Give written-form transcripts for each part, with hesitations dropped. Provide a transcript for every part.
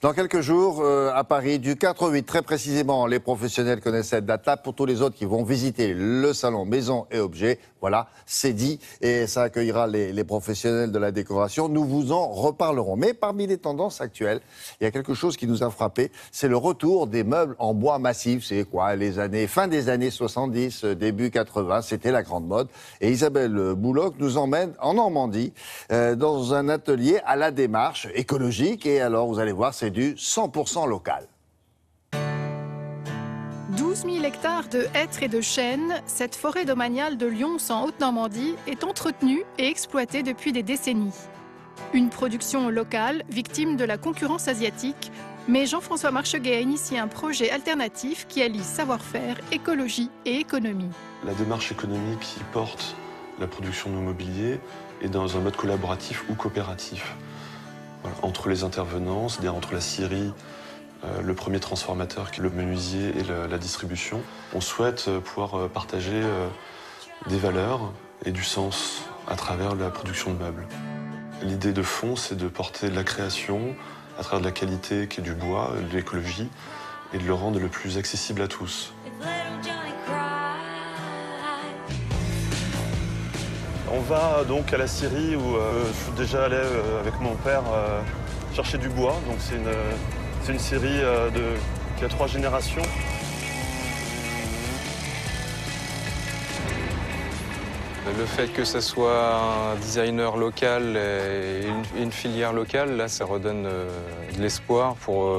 Dans quelques jours, à Paris, du 4 au 8, très précisément, les professionnels connaissent cette date-là. Pour tous les autres qui vont visiter le salon Maison et Objets, voilà, c'est dit. Et ça accueillera les professionnels de la décoration. Nous vous en reparlerons. Mais parmi les tendances actuelles, il y a quelque chose qui nous a frappé. C'est le retour des meubles en bois massif. C'est quoi? Fin des années 70, début 80, c'était la grande mode. Et Isabelle Bouloc nous emmène en Normandie, dans un atelier à la démarche écologique. Et alors, vous allez voir, c'est du 100% local. 12 000 hectares de hêtres et de chênes, cette forêt domaniale de Lyons en Haute-Normandie est entretenue et exploitée depuis des décennies. Une production locale, victime de la concurrence asiatique, mais Jean-François Marcheguet a initié un projet alternatif qui allie savoir-faire, écologie et économie. La démarche économique qui porte la production de mobilier est dans un mode collaboratif ou coopératif. Voilà, entre les intervenants, c'est-à-dire entre la scierie, le premier transformateur qui est le menuisier et la distribution, on souhaite pouvoir partager des valeurs et du sens à travers la production de meubles. L'idée de fond, c'est de porter de la création à travers de la qualité qui est du bois, de l'écologie, et de le rendre le plus accessible à tous. On va donc à la scierie où je suis déjà allé avec mon père chercher du bois. Donc c'est une scierie qui a 3 générations. Le fait que ce soit un designer local et une filière locale, là, ça redonne de l'espoir pour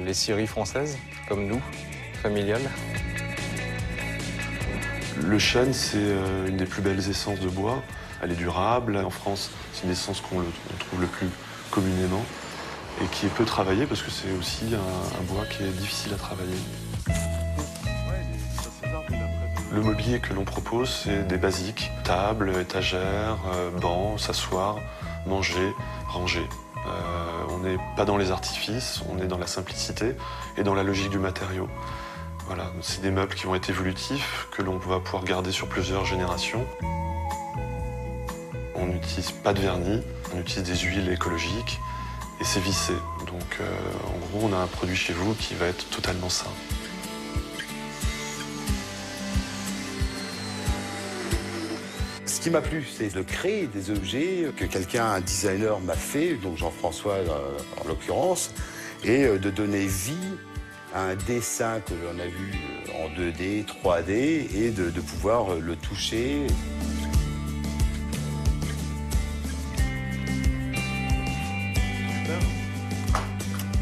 les scieries françaises, comme nous, familiales. Le chêne, c'est une des plus belles essences de bois. Elle est durable. En France, c'est une essence qu'on trouve le plus communément et qui est peu travaillée parce que c'est aussi un bois qui est difficile à travailler. Le mobilier que l'on propose, c'est des basiques. Table, étagères, bancs, s'asseoir, manger, ranger. On n'est pas dans les artifices, on est dans la simplicité et dans la logique du matériau. Voilà, c'est des meubles qui vont être évolutifs, que l'on va pouvoir garder sur plusieurs générations. On n'utilise pas de vernis, on utilise des huiles écologiques et c'est vissé. Donc en gros, on a un produit chez vous qui va être totalement sain. Ce qui m'a plu, c'est de créer des objets que un designer m'a fait, donc Jean-François en l'occurrence, et de donner vie à un dessin que l'on a vu en 2D, 3D, et de pouvoir le toucher. Super.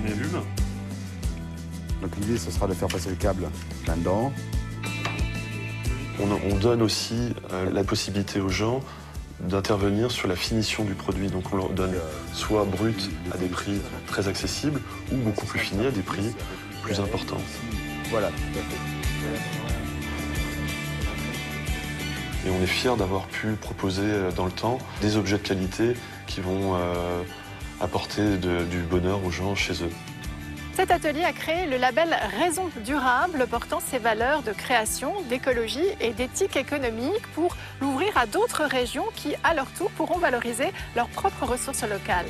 Il allume. Donc l'idée, ce sera de faire passer le câble là-dedans. On donne aussi la possibilité aux gens d'intervenir sur la finition du produit. Donc on leur donne soit brut à des prix très accessibles ou beaucoup plus finis à des prix plus importants. Voilà, tout à fait. Et on est fiers d'avoir pu proposer dans le temps des objets de qualité qui vont apporter du bonheur aux gens chez eux. Cet atelier a créé le label Raison Durable, portant ses valeurs de création, d'écologie et d'éthique économique pour l'ouvrir à d'autres régions qui, à leur tour, pourront valoriser leurs propres ressources locales.